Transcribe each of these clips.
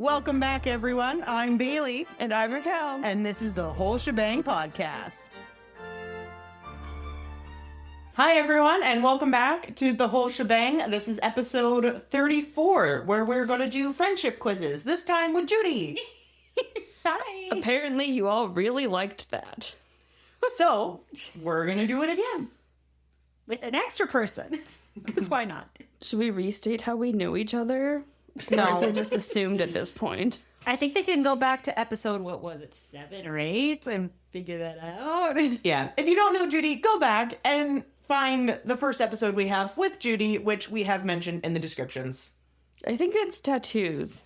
Welcome back, everyone. I'm Bailey. And I'm Raquel. And this is the Whole Shebang Podcast. Hi, everyone, and welcome back to the Whole Shebang. This is episode 34, where we're going to do friendship quizzes, this time with Judy. Hi. Apparently, you all really liked that. So, we're going to do it again. With an extra person. Because why not? Should we restate how we knew each other? No. Or is it just assumed at this point? I think they can go back to episode, 7 or 8 and figure that out. Yeah. If you don't know Judy, go back and find the first episode we have with Judy, which we have mentioned in the descriptions. I think it's tattoos.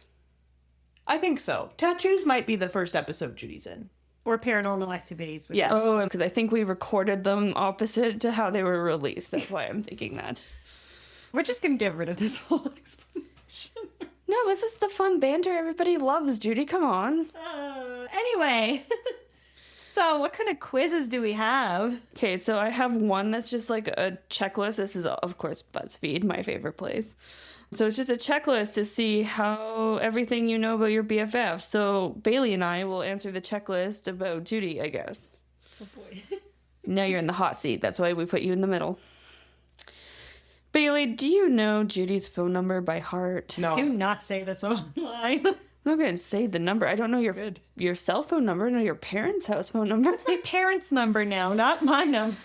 I think so. Tattoos might be the first episode Judy's in. Or paranormal activities. Yes. Oh, because I think we recorded them opposite to how they were released. That's why I'm thinking that. We're just going to get rid of this whole explanation. No, this is the fun banter everybody loves, Judy. Come on. Anyway. So, what kind of quizzes do we have? Okay, so I have one that's just like a checklist. This is, of course, BuzzFeed, my favorite place. So it's just a checklist to see how everything you know about your BFF. So Bailey and I will answer the checklist about Judy, I guess. Oh boy. Now you're in the hot seat. That's why we put you in the middle. Bailey, do you know Judy's phone number by heart? No. Do not say this online. I'm not going to say the number. I don't know your cell phone number. I know your parents' house phone number. It's my parents' number now, not my number.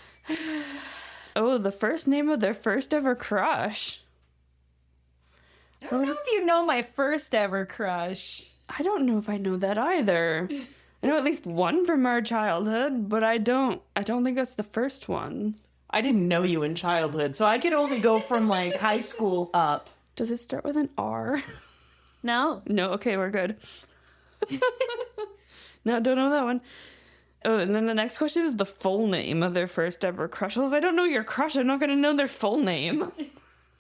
Oh, the first name of their first ever crush. I don't know if you know my first ever crush. I don't know if I know that either. I know at least one from our childhood, but I don't think that's the first one. I didn't know you in childhood, so I could only go from like high school up. Does it start with an R? No. No, okay, we're good. No, don't know that one. Oh, and then the next question is the full name of their first ever crush. Well, if I don't know your crush, I'm not going to know their full name.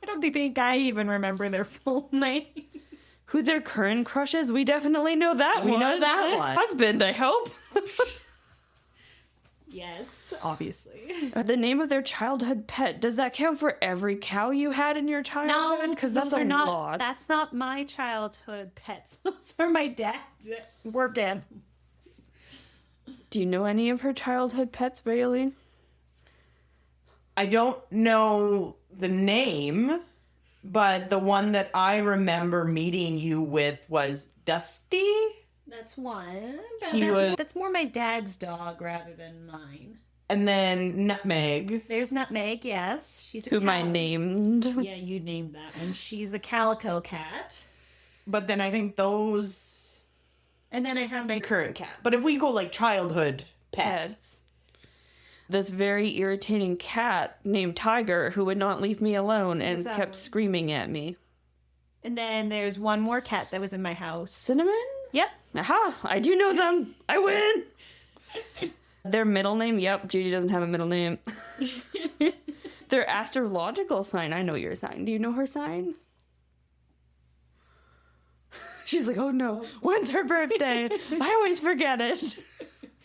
I don't think I even remember their full name. Who their current crush is, we definitely know that one. We know that one. Husband, I hope. Yes, obviously. The name of their childhood pet, does that count for every cow you had in your childhood? No, because that's those a are not, lot. That's not my childhood pets. Those are my dad's work animals. Do you know any of her childhood pets, Bailey? I don't know the name, but the one that I remember meeting you with was Dusty. That's one. That's more my dad's dog rather than mine. And then Nutmeg. There's Nutmeg, yes. She's a Whom I named. Yeah, you named that one. She's a calico cat. But then I think those... And then I have my current cat. But if we go like childhood pet. Pets. This very irritating cat named Tiger who would not leave me alone and that kept one? screaming at me. And then there's one more cat that was in my house. Cinnamon? Yep. Aha! I do know them! I win! Their middle name? Yep, Judy doesn't have a middle name. Their astrological sign. I know your sign. Do you know her sign? She's like, oh no, when's her birthday? I always forget it.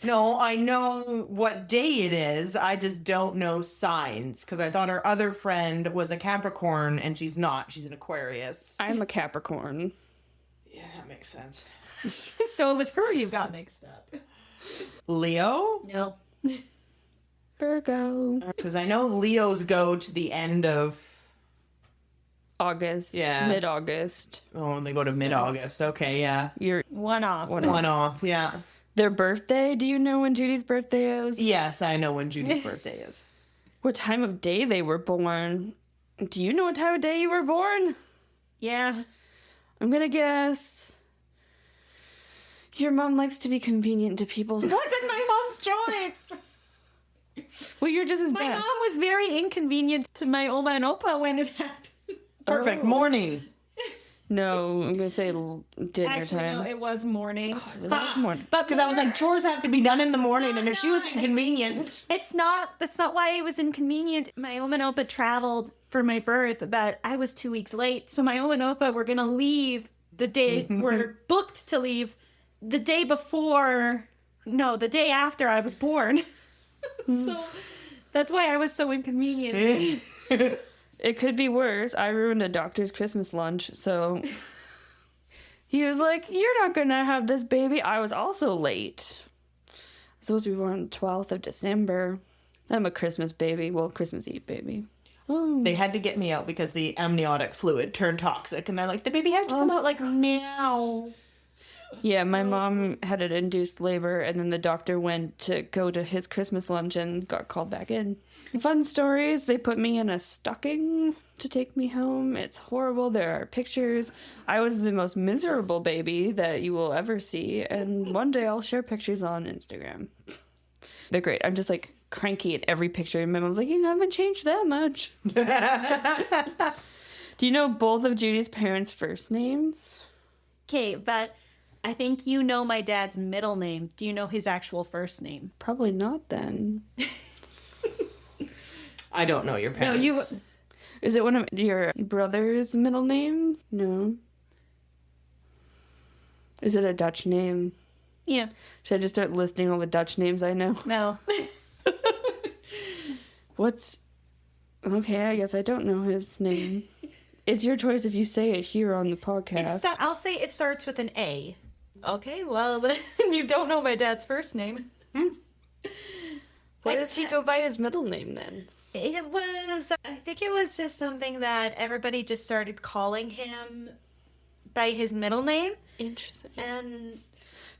No, I know what day it is. I just don't know signs because I thought her other friend was a Capricorn and she's not. She's an Aquarius. I'm a Capricorn. Yeah, that makes sense. So it was her you got mixed up. Leo? No. Virgo. Because I know Leos go to the end of... August. Yeah. Mid-August. Oh, they go to mid-August. Okay, yeah. You're One off. One off, yeah. Their birthday? Do you know when Judy's birthday is? Yes, I know when Judy's birthday is. What time of day they were born? Do you know what time of day you were born? Yeah. I'm gonna guess... Your mom likes to be convenient to people. It wasn't my mom's choice. Well, you're just as My bad. mom was very inconvenient to my Oma and Opa when it happened. Perfect. Oh. Morning. No, I'm gonna say dinner Actually, time. no, it was morning. That's more. But Because I was like, chores have to be done in the morning, and if she was inconvenient... that's not why it was inconvenient. My Oma and Opa traveled for my birth, but I was 2 weeks late. So my Oma and Opa were going to leave the day, were booked to leave the day after I was born. So that's why I was so inconvenient. It could be worse. I ruined a doctor's Christmas lunch, so He was like, "You're not gonna have this baby." I was also late. Supposed to be born on the 12th of December. I'm a Christmas baby. Well, Christmas Eve baby. Oh. They had to get me out because the amniotic fluid turned toxic, and they're like, the baby has to come out like now. Yeah, my mom had an induced labor, and then the doctor went to go to his Christmas lunch and got called back in. Fun stories. They put me in a stocking to take me home. It's horrible. There are pictures. I was the most miserable baby that you will ever see, and one day I'll share pictures on Instagram. They're great. I'm just like cranky in every picture, and my mom's like, "You haven't changed that much." Do you know both of Judy's parents' first names? Okay, but I think you know my dad's middle name. Do you know his actual first name? Probably not then. I don't know your parents. No, you. Is it one of your brother's middle names? No. Is it a Dutch name? Yeah. Should I just start listing all the Dutch names I know? No. What's... Okay, I guess I don't know his name. It's your choice if you say it here on the podcast. I'll say it starts with an A. Okay, well, then you don't know my dad's first name. Why does he go by his middle name then? It was, I think it was just something that everybody just started calling him by his middle name. Interesting. And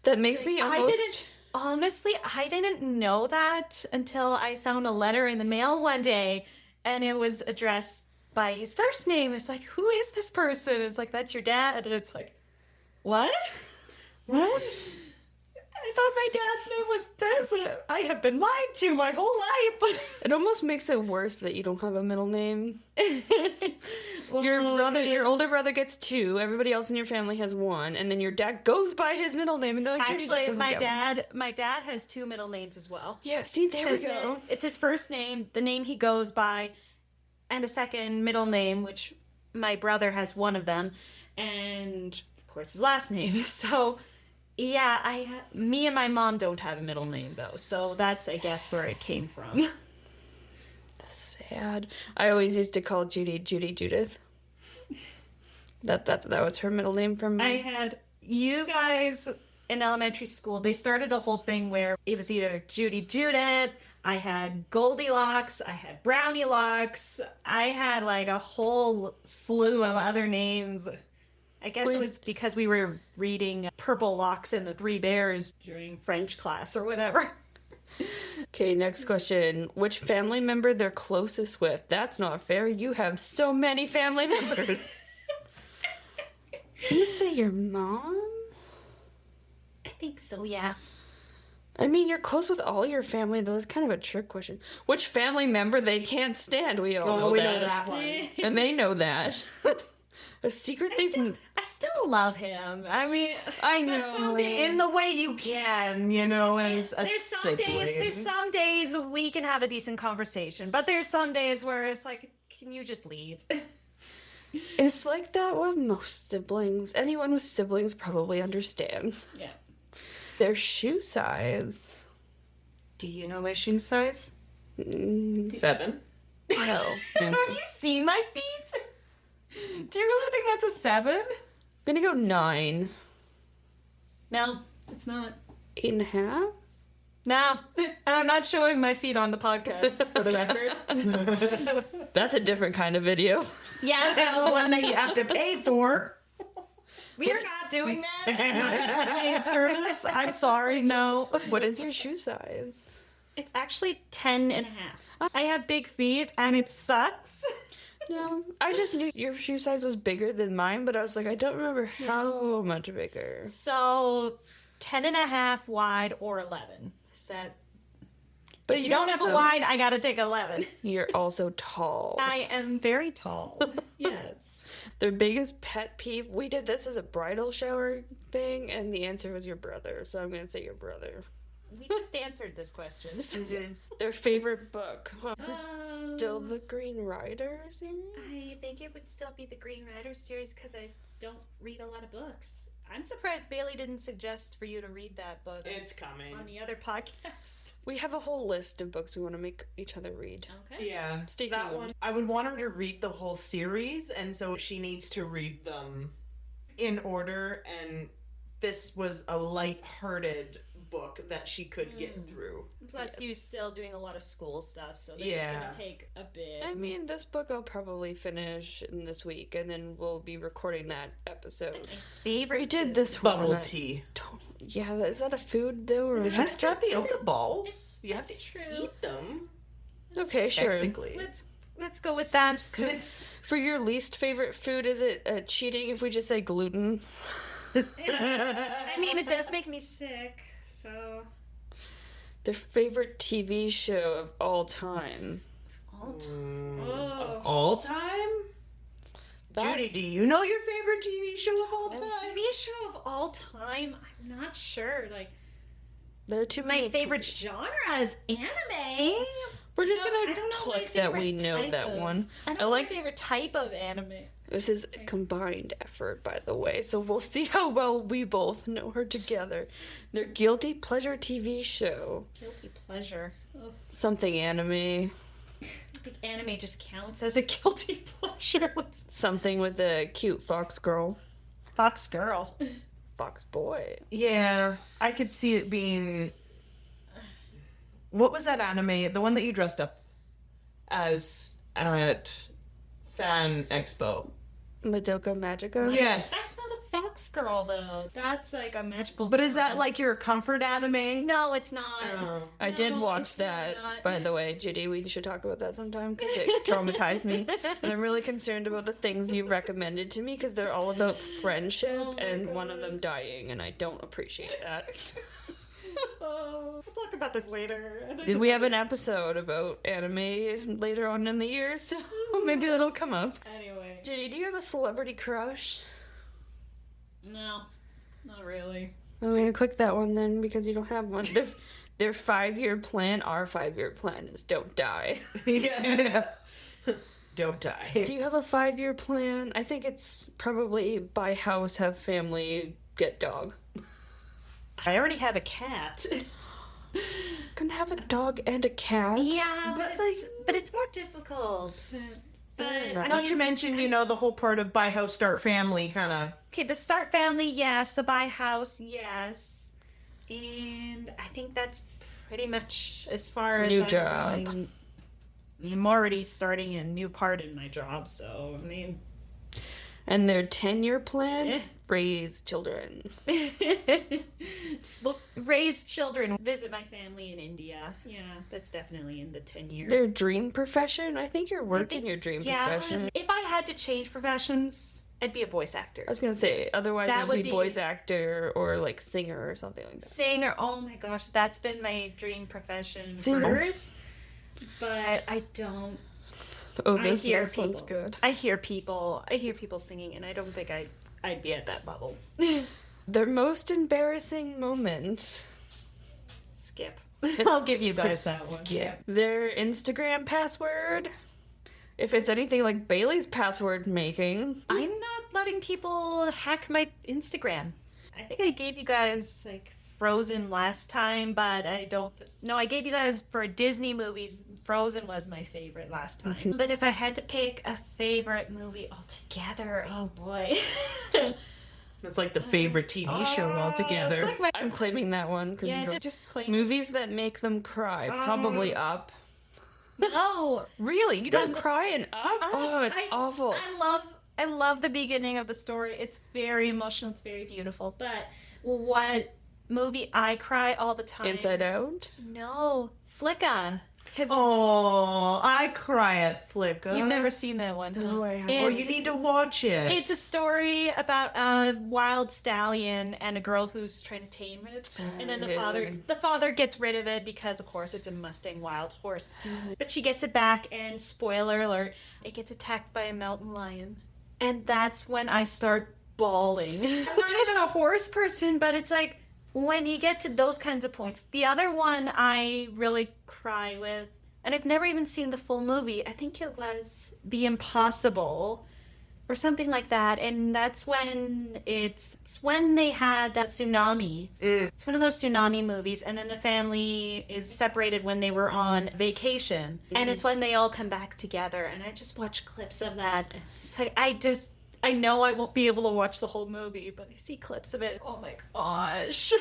That makes me almost... I didn't know that until I found a letter in the mail one day, and it was addressed by his first name. It's like, who is this person? It's like, that's your dad. And it's like, what? What? I thought my dad's name was this. I have been lied to my whole life. It almost makes it worse that you don't have a middle name. Your older brother gets 2. Everybody else in your family has 1, and then your dad goes by his middle name, and they're like, "Judy just Actually, doesn't get one." my dad has 2 middle names as well. Yeah, see, there we Because go. It's his first name, the name he goes by, and a second middle name, which my brother has one of them, and of course his last name. So, yeah, me and my mom don't have a middle name though, so that's, I guess, where it came from. Sad. I always used to call Judy Judith. That was her middle name from me. I had you guys in elementary school. They started a whole thing where it was either Judy Judith. I had Goldilocks. I had Brownie Locks. I had like a whole slew of other names. I guess it was because we were reading Purple Locks and the Three Bears during French class or whatever. Okay, next question. Which family member they're closest with? That's not fair. You have so many family members. You say your mom? I think so, yeah. I mean, you're close with all your family, though. It's kind of a trick question. Which family member they can't stand? We all know we that. know that one. And they know that. A secret thing from... I still love him. I mean, I but know. some days- In the way you can, as a sibling. There's some days we can have a decent conversation, but there's some days where it's like, can you just leave? It's like that with most siblings. Anyone with siblings probably understands. Yeah. Their shoe size. Do you know my shoe size? 7. No. Have you seen my feet? Do you really think that's a 7? I'm gonna go 9. No, it's not. 8.5? No, I'm not showing my feet on the podcast, for the record. That's a different kind of video. Yeah, The one that you have to pay for. we are not doing that. Service. I'm sorry, no. What is your shoe size? It's actually 10 and a half. I have big feet, and it sucks. No, I just knew your shoe size was bigger than mine, but I was like, I don't remember how much bigger. So, 10 and a half wide or 11. Set. But If you don't have a wide, I gotta take 11. You're also tall. I am very tall. Yes. Their biggest pet peeve. We did this as a bridal shower thing, and the answer was your brother. So I'm gonna say your brother. We just answered this question. Their favorite book. Is it still the Green Rider series? I think it would still be the Green Rider series because I don't read a lot of books. I'm surprised Bailey didn't suggest for you to read that book It's coming. on the other podcast. We have a whole list of books we want to make each other read. Okay. Yeah, Stay that tuned. one. I would want her to read the whole series, and so she needs to read them in order, and this was a light-hearted book that she could get through. Plus, you still doing a lot of school stuff, so this is Yeah. gonna take a bit. I mean, this book I'll probably finish in this week, and then we'll be recording that episode. Favorite We did this Bubble one. tea. Yeah, is that a food though? Or That's tapioca balls. You have That's to true. eat them. okay, sure. Technically. Let's go with that. Just 'cause For your least favorite food, is it cheating if we just say gluten? I mean, it does make me sick. So Their favorite TV show of all time. oh, All time? Judy, do you know your favorite TV show of all time? TV show of all time. I'm not sure. Like There are too my many. favorite genre is anime. We're just I gonna don't know my click that we favorite know type that of- one. I don't I know like my favorite type of anime. this is a combined effort, by the way, so we'll see how well we both know her together. Their guilty pleasure TV show, Guilty pleasure. Ugh. something anime, I think anime just counts as a guilty pleasure. something with a cute fox girl, Fox Girl. fox boy. Yeah, I could see it being. What was that anime? The one that you dressed up as at Fan Expo. Madoka Magica. Yes. That's not a Fox Girl though. That's like a magical. But is that like your comfort anime? No, it's not. I did No, watch it's that, not. by the way, Judy. We should talk about that sometime because it traumatized me, and I'm really concerned about the things you recommended to me because they're all about friendship Oh my and one of God. them dying, and I don't appreciate that. Oh, we'll talk about this later. Did we have an episode about anime later on in the year? So maybe that'll come up. Anyway, Judy, do you have a celebrity crush? no, not really. I'm gonna click that one then because you don't have one. Their 5-year plan, our 5-year plan is don't die. Yeah. Don't die. Do you have a 5-year plan? I think it's probably buy house, have family, get dog. I already have a cat. Can have a dog and a cat. Yeah, but it's more difficult. But Not to mention, the whole part of buy house, start family kind of. okay, the start family, yes. The buy house, yes. And I think that's pretty much as far as New I'm job. going. I'm already starting a new part in my job, so I mean, And their 10-year plan, Eh. raise children. well, raise children, visit my family in India. Yeah, that's definitely in the 10-year. Their dream profession? I think you're working your dream profession. If I had to change professions, I'd be a voice actor. I was gonna say, otherwise That it'd would be be- voice actor or like singer or something like that. Singer, oh my gosh, that's been my dream profession Singer. for years. But I don't. Oh, I this hear sounds people. good. I hear people singing, and I don't think I'd be at that level. Their most embarrassing moment. Skip. I'll give you guys that one. Yeah. Their Instagram password. If it's anything like Bailey's password making. I'm not letting people hack my Instagram. I think I gave you guys like Frozen last time, but I don't. No, I gave you guys for Disney movies. Frozen was my favorite last time. But if I had to pick a favorite movie altogether, oh boy. That's like the favorite TV show altogether. It's like my- I'm claiming that one. 'cause yeah, you don't- just claim. Movies that make them cry. Probably Up. No, Really? You don't cry in Up? Oh, it's awful. I love the beginning of the story. It's very emotional. It's very beautiful. But what movie I cry all the time? Inside Out? No, Flicka. Oh, I cry at Flicka. You've never seen that one, huh? No, I haven't. Oh, It's, you need to watch it. it's a story about a wild stallion and a girl who's trying to tame it. And then the father gets rid of it because, of course, it's a Mustang wild horse. But she gets it back, and spoiler alert, it gets attacked by a mountain lion. And that's when I start bawling. I'm not even a horse person, but it's like when you get to those kinds of points. The other one I really cry with, and I've never even seen the full movie. I think it was The Impossible or something like that. And that's when it's when they had a tsunami. It's one of those tsunami movies, and then the family is separated when they were on vacation. And it's when they all come back together, and I just watch clips of that. It's like I I know I won't be able to watch the whole movie, but I see clips of it. Oh my gosh.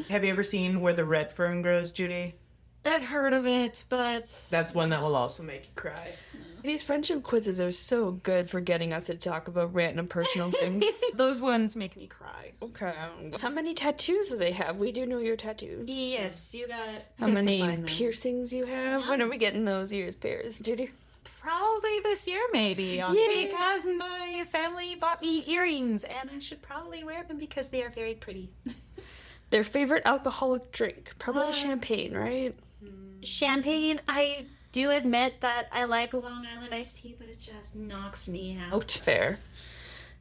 Have you ever seen Where the Red Fern Grows, Judy? I'd heard of it, but That's one that will also make you cry. These friendship quizzes are so good for getting us to talk about random personal things. those ones make me cry. Okay. How many tattoos do they have? We do know your tattoos. Yes, you got. How many piercings you have? When are we getting those ears pierced, Judy? Probably this year, maybe. Yay. Because my family bought me earrings, and I should probably wear them because they are very pretty. Their favorite alcoholic drink? Probably champagne, right? Champagne, I do admit that I like Long Island iced tea, but it just knocks me out. Fair.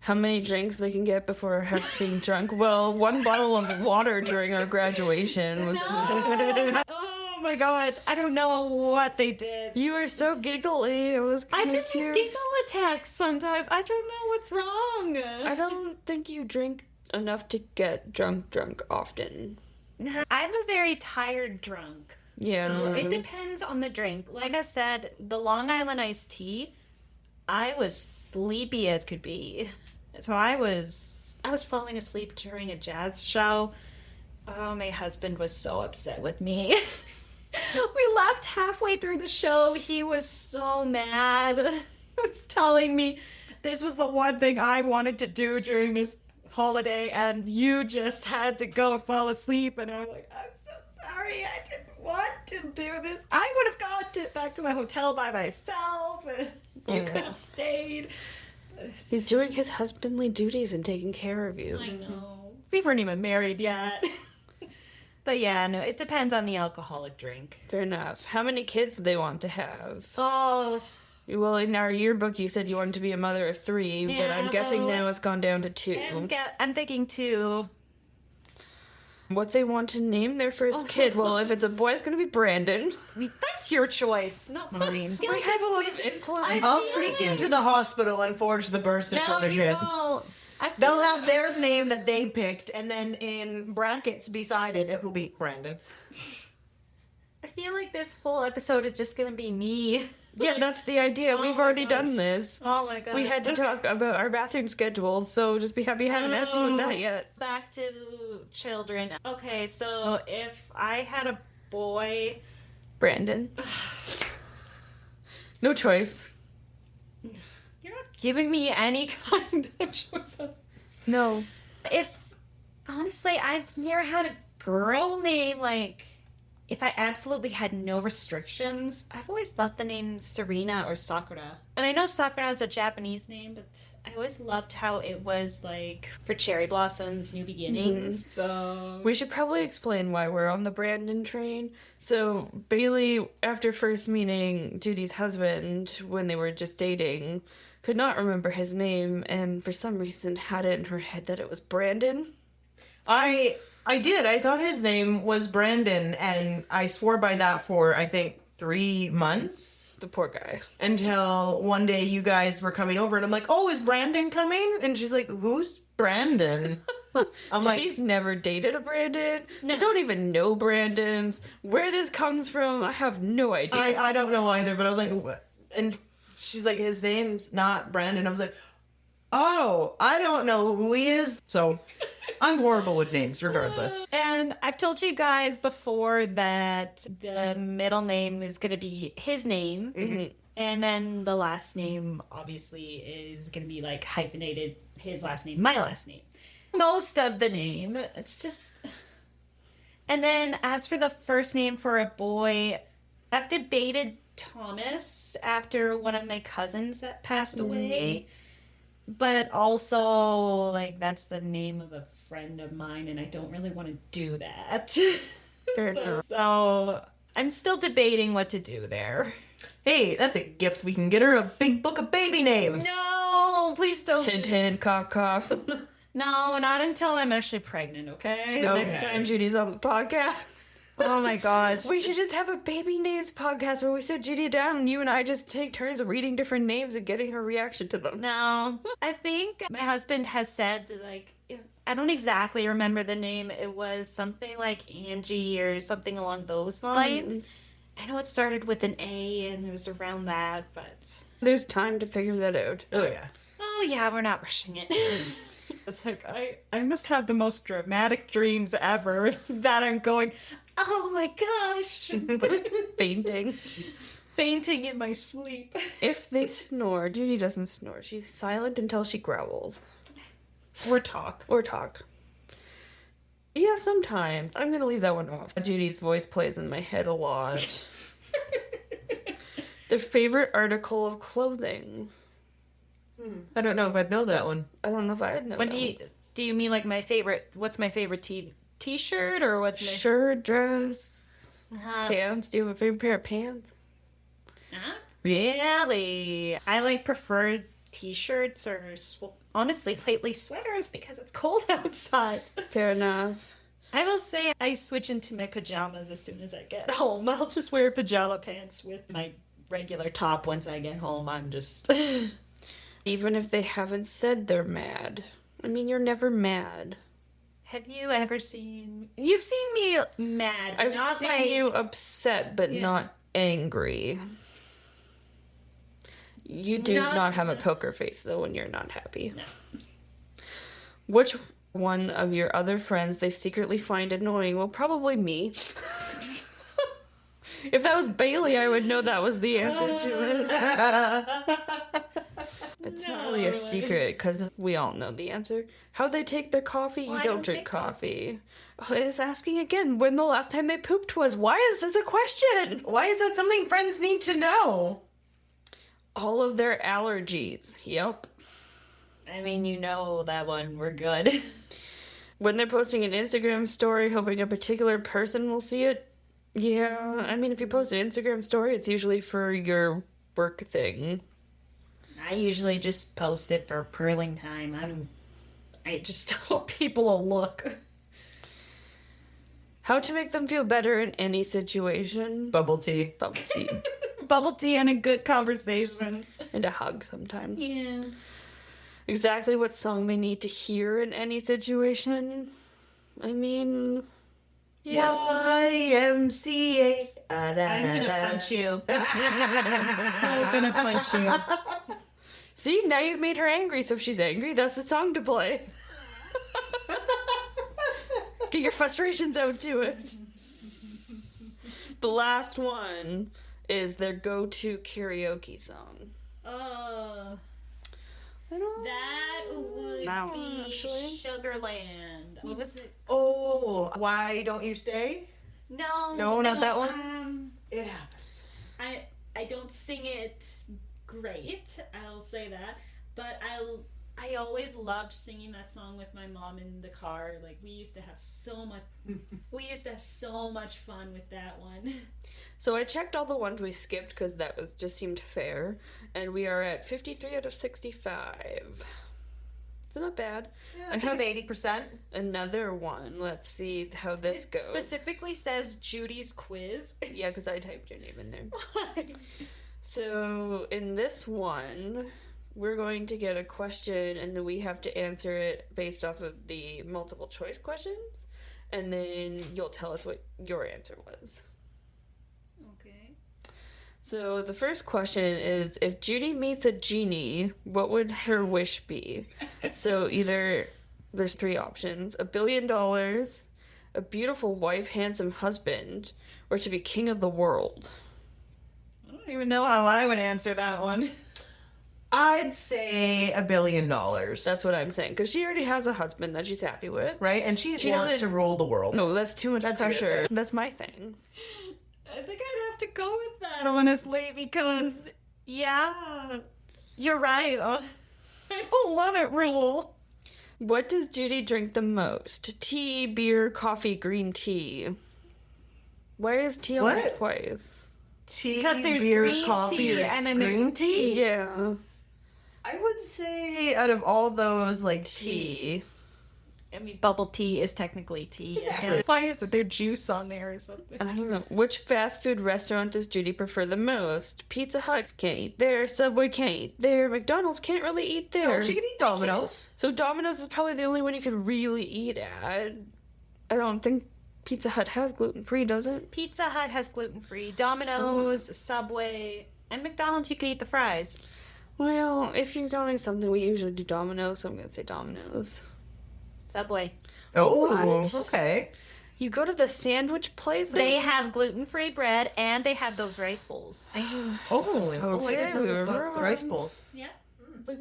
How many drinks they can get before being drunk? Well, one bottle of water during our graduation was. Oh my god, I don't know what they did. You were so giggly. It was I kind of just have cute. giggle attacks sometimes. I don't know what's wrong. I don't think you drink enough to get drunk often. I'm a very tired drunk. Yeah. So it depends on the drink. Like I said, the Long Island iced tea, I was sleepy as could be. So I was falling asleep during a jazz show. Oh, my husband was so upset with me. We left halfway through the show. He was so mad. He was telling me this was the one thing I wanted to do during this holiday, and you just had to go and fall asleep. And I'm like, I'm so sorry. I didn't want to do this. I would have gone back to my hotel by myself. You could have stayed. He's doing his husbandly duties and taking care of you. I know. We weren't even married yet. But yeah, no, it depends on the alcoholic drink. Fair enough. How many kids do they want to have? Oh, Well, in our yearbook, you said you wanted to be a mother of 3, but Yeah, I'm guessing well, now it's gone down to 2. I'm thinking too. What they want to name their first kid? Well, if it's a boy, it's going to be Brandon. That's your choice, not mine. We have a lot of influence. I'll sneak into the hospital and forge the birth certificate. They'll have their name that they picked, and then in brackets beside it, it will be Brandon. I feel like this whole episode is just gonna be me. Yeah, that's the idea. We've already gosh. done this. Oh my god. We had to talk about our bathroom schedules, so just be happy you haven't asked you that yet. Back to children. Okay, so if I had a boy, Brandon. No choice. you're not giving me any kind of choice. No. If honestly, I've never had a girl name. Like, if I absolutely had no restrictions, I've always loved the name Serena or Sakura. And I know Sakura is a Japanese name, but I always loved how it was like for cherry blossoms, new beginnings. So We should probably explain why we're on the Brandon train. So, Bailey, after first meeting Judy's husband when they were just dating, could not remember his name and for some reason had it in her head that it was Brandon. I did. I thought his name was Brandon, and I swore by that for, I think, 3 months. The poor guy. Until one day you guys were coming over, and I'm like, oh, is Brandon coming? And she's like, who's Brandon? I'm like, He's never dated a Brandon. No. I don't even know Brandons. Where this comes from, I have no idea. I don't know either, but I was like, what? And she's like, his name's not Brandon. I was like, oh, I don't know who he is. So I'm horrible with names, regardless. And I've told you guys before that the middle name is going to be his name. And then the last name, obviously, is going to be like hyphenated his last name, my last name. Most of the name. It's just. And then as for the first name for a boy, I've debated Thomas after one of my cousins that passed away. But also, like, that's the name of a friend of mine, and I don't really want to do that. Fair enough. So I'm still debating what to do there. Hey, that's a gift. We can get her a big book of baby names. No, please don't. Hint, hint, cough, cough. No, not until I'm actually pregnant, okay? No. Next time Judy's on the podcast. Oh my gosh. We should just have a baby names podcast where we sit Judy down and you and I just take turns reading different names and getting her reaction to them. No, I think my husband has said, like, I don't exactly remember the name. It was something like Angie or something along those lines. I know it started with an A and it was around that, but There's time to figure that out. Oh, yeah. oh yeah, we're not rushing it. It's like, I must have the most dramatic dreams ever that I'm going, oh my gosh, Fainting. fainting in my sleep. If they snore, Judy doesn't snore. She's silent until she growls. Or talk. Or talk. Yeah, sometimes. I'm gonna leave that one off. Judy's voice plays in my head a lot. Their favorite article of clothing. I don't know if I'd know that one. I don't know if I'd know When that do you mean like my favorite? What's my favorite t-shirt or what's one. my Shirt, dress, Uh, pants. Do you have a favorite pair of pants? Really? I prefer t-shirts or honestly lately sweaters because it's cold outside. Fair enough. I will say I switch into my pajamas as soon as I get home. I'll just wear pajama pants with my regular top once I get home. I'm just Even if they haven't said they're mad. I mean, you're never mad. Have you ever seen? You've seen me mad. I've not seen like- you upset, but not angry. You do not have a poker face, though, when you're not happy. No. Which one of your other friends they secretly find annoying? Well, probably me. If that was Bailey, I would know that was the answer to it. It's not really a secret, because we all know the answer. How they take their coffee? Well, You I don't don't drink take coffee. Oh, it's asking again when the last time they pooped was. Why is this a question? Why is that something friends need to know? All of their allergies. Yep. I mean, you know that one. We're good. When they're posting an Instagram story hoping a particular person will see it. Yeah, I mean, if you post an Instagram story, it's usually for your work thing. I usually just post it for purling time. I just hope people will look. How to make them feel better in any situation. Bubble tea. Bubble tea. Bubble tea and a good conversation. And a hug sometimes. Yeah. Exactly what song they need to hear in any situation. I mean... Yeah. YMCA. I'm gonna punch you. I'm so gonna punch you. See, now you've made her angry, so if she's angry, that's the song to play. Get your frustrations out to it. The last one is their go-to karaoke song. Oh, I don't that would Wow. be Actually. Sugarland. What was it? Oh, why don't you stay? No, No, not that one? It happens. I don't sing it great. I'll say that, but I always loved singing that song with my mom in the car. Like we used to have so much fun with that one. So I checked all the ones we skipped because that was just seemed fair, and we are at 53 out of 65. It's not bad. Yeah, it's like an 80%. Another one. Let's see how this It goes. specifically says Judy's quiz. Yeah, because I typed your name in there. So in this one, we're going to get a question, and then we have to answer it based off of the multiple choice questions, and then you'll tell us what your answer was. Okay. So the first question is, if Judy meets a genie, what would her wish be? So either there's three options: $1 billion, a beautiful wife, handsome husband, or to be king of the world. I don't even know how I would answer that one. I'd say $1 billion. That's what I'm saying, because she already has a husband that she's happy with. right, and she wants doesn't- to rule the world. No, that's too much That's pressure. good. That's my thing. I think I'd have to go with that, honestly, because, yeah, you're right. I don't want it rule. What does Judy drink the most? Tea, beer, coffee, green tea. Why is tea only What? twice? Tea, Because there's beer, green coffee, tea, and then there's green tea. Yeah. I would say out of all those, like tea. I mean, bubble tea is technically tea. Exactly. Why is it there juice on there or something? I don't know. Which fast food restaurant does Judy prefer the most? Pizza Hut can't eat there. Subway can't eat there. McDonald's can't really eat there. No, she could eat Domino's. So Domino's is probably the only one you can really eat at. I don't think Pizza Hut has gluten-free, does it? Pizza Hut has gluten free. Domino's, Subway, and McDonald's you can eat the fries. Well, if you're doing something, we usually do Domino's, so I'm gonna say Domino's. Subway. Oh, What? okay. You go to the sandwich place? They have gluten-free bread and they have those rice bowls. Oh, I didn't know yeah, the rice bowls. Yeah.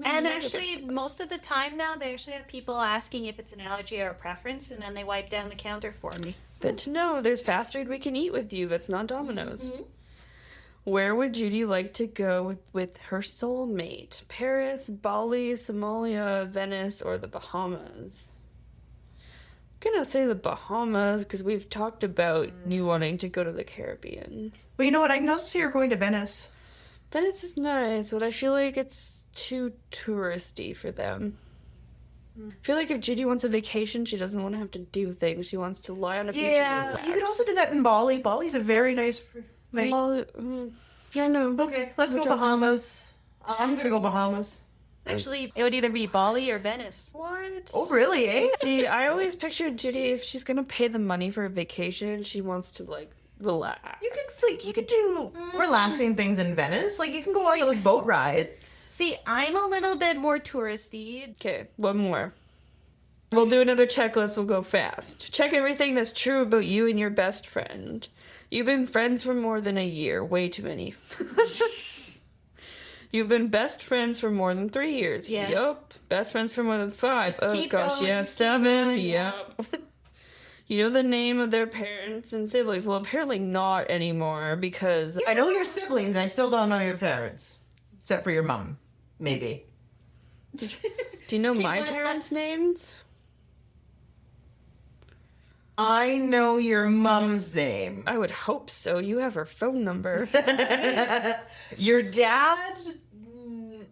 And actually, most of the time now, they actually have people asking if it's an allergy or a preference, and then they wipe down the counter for me. Good to know. There's fast food we can eat with you that's not Domino's. Where would Judy like to go with her soulmate? Paris, Bali, Somalia, Venice, or the Bahamas? I'm gonna say the Bahamas because we've talked about you wanting to go to the Caribbean. But you know what? I can also see her going to Venice. Venice is nice, but I feel like it's too touristy for them. I feel like if Judy wants a vacation, she doesn't want to have to do things. She wants to lie on a beach and Yeah, relax. you could also do that in Bali. Bali's a very nice. Well, yeah, no. Okay, let's go Bahamas. I'm gonna go Bahamas. Actually, it would either be Bali or Venice. What? Oh, really? Eh? See, I always pictured Judy, if she's gonna pay the money for a vacation, she wants to, like, relax. You could do relaxing things in Venice. Like you can go on those boat rides. See, I'm a little bit more touristy. Okay, one more. We'll do another checklist, we'll go fast. Check everything that's true about you and your best friend. You've been friends for more than a year. Way too many. You've been best friends for more than 3 years. Yeah. Yup. Best friends for more than 5. Oh keep gosh, going, yeah, just keep 7. going, Yup. You know the name of their parents and siblings. Well, apparently not anymore because I know your siblings. I still don't know your parents, except for your mom, maybe. do you know my going on. parents' names? I know your mom's name. I would hope so. You have her phone number. Your dad? Mm,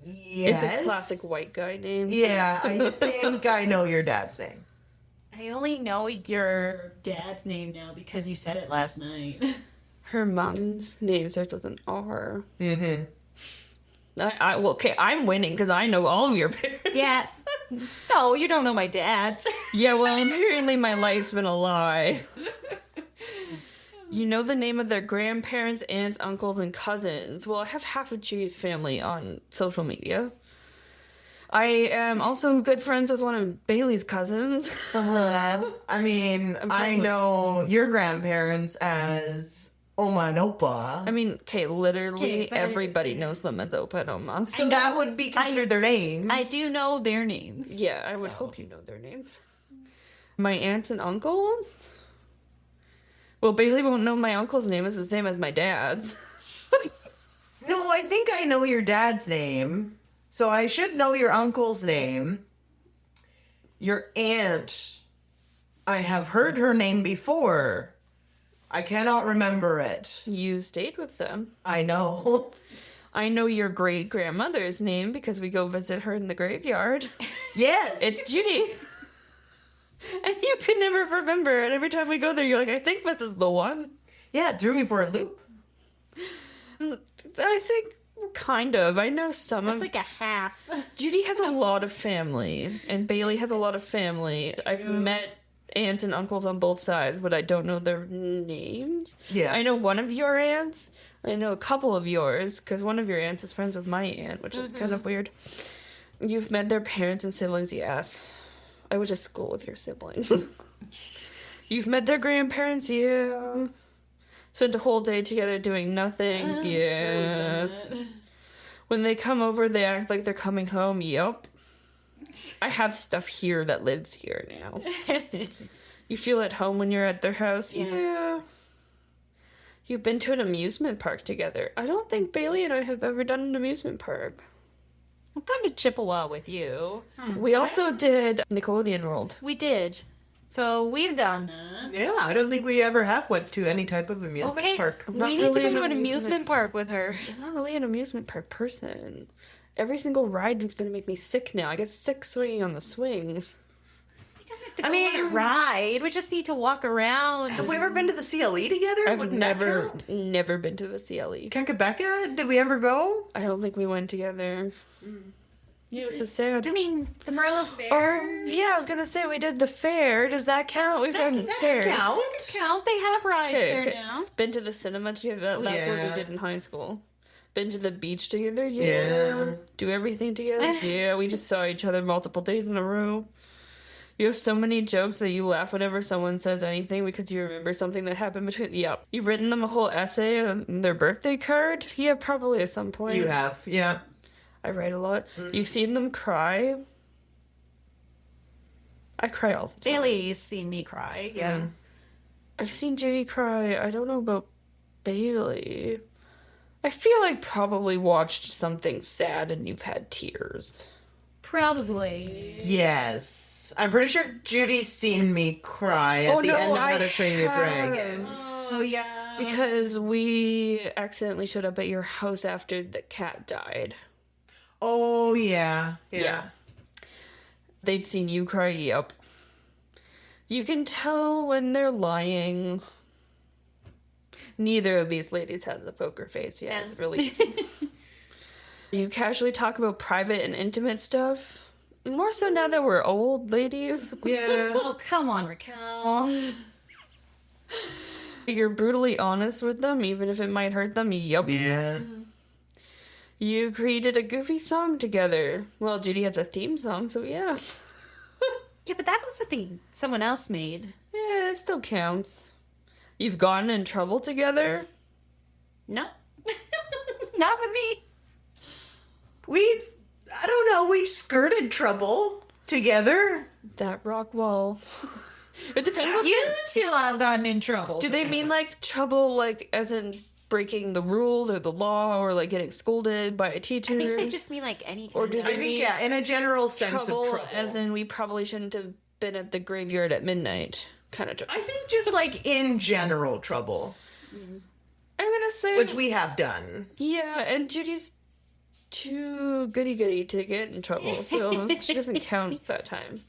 Yes. It's a classic white guy name. Yeah, I think I know your dad's name. I only know your dad's name now because you said it last night. Her mom's name starts with an R. Mm-hmm. Well, okay, I'm winning because I know all of your parents. Yeah. No, you don't know my dad's. Yeah, well, apparently my life's been a lie. You know the name of their grandparents, aunts, uncles, and cousins. Well, I have half of Judy's family on social media. I am also good friends with one of Bailey's cousins. I mean, I know your grandparents as Oma and Opa. I mean, okay, literally Okay, but- everybody knows them as Opa and Oma. So that would be considered their name. I do know their names. Yeah, I would hope you know their names. My aunts and uncles? Well, Bailey won't know my uncle's name is the same as my dad's. No, I think I know your dad's name. So I should know your uncle's name. Your aunt, I have heard her name before. I cannot remember it. You stayed with them. I know. I know your great grandmother's name because we go visit her in the graveyard. Yes. It's Judy. And you can never remember. And every time we go there, you're like, I think this is the one. Yeah, it threw me for a loop. I think kind of. I know some It's of like a half. Judy has a lot of family, and Bailey has a lot of family. I've met aunts and uncles on both sides, but I don't know their names. Yeah. I know one of your aunts. I know a couple of yours, because one of your aunts is friends with my aunt, which is kind of weird. You've met their parents and siblings, yes. I went to school with your siblings. You've met their grandparents, yeah. Spent a whole day together doing nothing, yeah. When they come over, they act like they're coming home, yep. I have stuff here that lives here now. You feel at home when you're at their house, yeah. You've been to an amusement park together. I don't think Bailey and I have ever done an amusement park. I've come to Chippewa with you. We also did Nickelodeon World. We did. So we've done that. Yeah, I don't think we ever have went to any type of amusement Okay, park. Not we need to really go to an an amusement- amusement park with her. I'm not really an amusement park person. Every single ride is going to make me sick now. I get sick swinging on the swings. We don't have to go on a ride. We just need to walk around. Have we ever been to the CLE together? I've Wouldn't that never, count? never been to the CLE. Kankabeka? Did we ever go? I don't think we went together. Yeah, this is sad. I mean, the Merlot Fair. Or, yeah, I was going to say we did the fair. Does that count? We've done That fairs. counts. Count, they have rides Okay, there okay. now. Been to the cinema together. That's what Yeah. we did in high school. Been to the beach together? Yeah. Do everything together? Yeah, we just saw each other multiple days in a row. You have so many jokes that you laugh whenever someone says anything because you remember something that happened between. Yep. You've written them a whole essay on their birthday card? Yeah, probably at some point. You have, yeah. I write a lot. You've seen them cry? I cry all the time. Bailey's seen me cry. Yeah. I've seen Judy cry. I don't know about Bailey. I feel like probably watched something sad and you've had tears. Probably. Yes. I'm pretty sure Judy's seen me cry at the end of How to Train Your Dragon. Oh, yeah. Because we accidentally showed up at your house after the cat died. Oh, yeah. Yeah. They've seen you cry, yep. You can tell when they're lying. Neither of these ladies have the poker face. Yeah, it's really easy. You casually talk about private and intimate stuff. More so now that we're old ladies. Yeah. Oh, come on, Raquel. You're brutally honest with them, even if it might hurt them. Yup. Yeah. You created a goofy song together. Well, Judy has a theme song, so yeah. Yeah, but that was something someone else made. Yeah, it still counts. You've gotten in trouble together? No. Not with me. I don't know, we've skirted trouble together. That rock wall. It depends on... You two have gotten in trouble. Do they mean, like, trouble, like, as in breaking the rules or the law or, like, getting scolded by a teacher? I think they just mean like any Or kind do of... they I think, yeah, in a general sense trouble, of trouble. as in we probably shouldn't have been at the graveyard at midnight kind of trouble? I think just like in general trouble, I'm gonna say... which we have done. Yeah, and Judy's too goody-goody to get in trouble, so she doesn't count that time.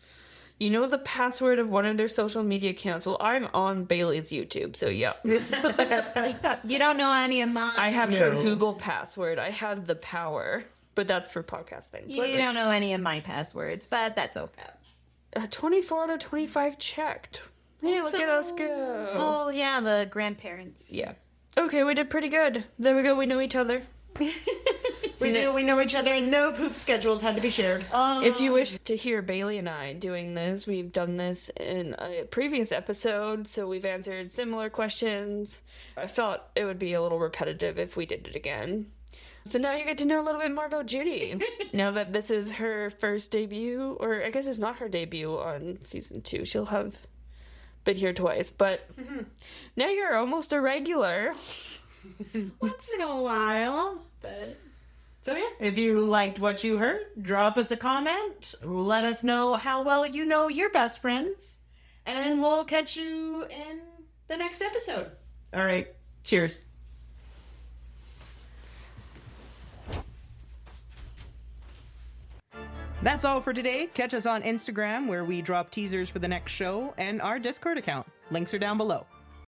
You know the password of one of their social media accounts. Well, I'm on Bailey's YouTube, so yeah. You don't know any of mine. I have No. her Google password. I have the power, but that's for podcast things. You don't know any of my passwords, but that's okay. 24 out of 25 checked. Hey, look at us go. Oh, yeah, the grandparents. Yeah. Okay, we did pretty good. There we go. We know each other. We know each other, and no poop schedules had to be shared. If you wish to hear Bailey and I doing this, we've done this in a previous episode, so we've answered similar questions. I felt it would be a little repetitive if we did it again. So now you get to know a little bit more about Judy. Now that this is her first debut, or I guess it's not her debut on season 2. She'll have been here twice, but now you're almost a regular. Once in a while, but... So yeah, if you liked what you heard, drop us a comment. Let us know how well you know your best friends. And we'll catch you in the next episode. All right. Cheers. That's all for today. Catch us on Instagram, where we drop teasers for the next show, and our Discord account. Links are down below.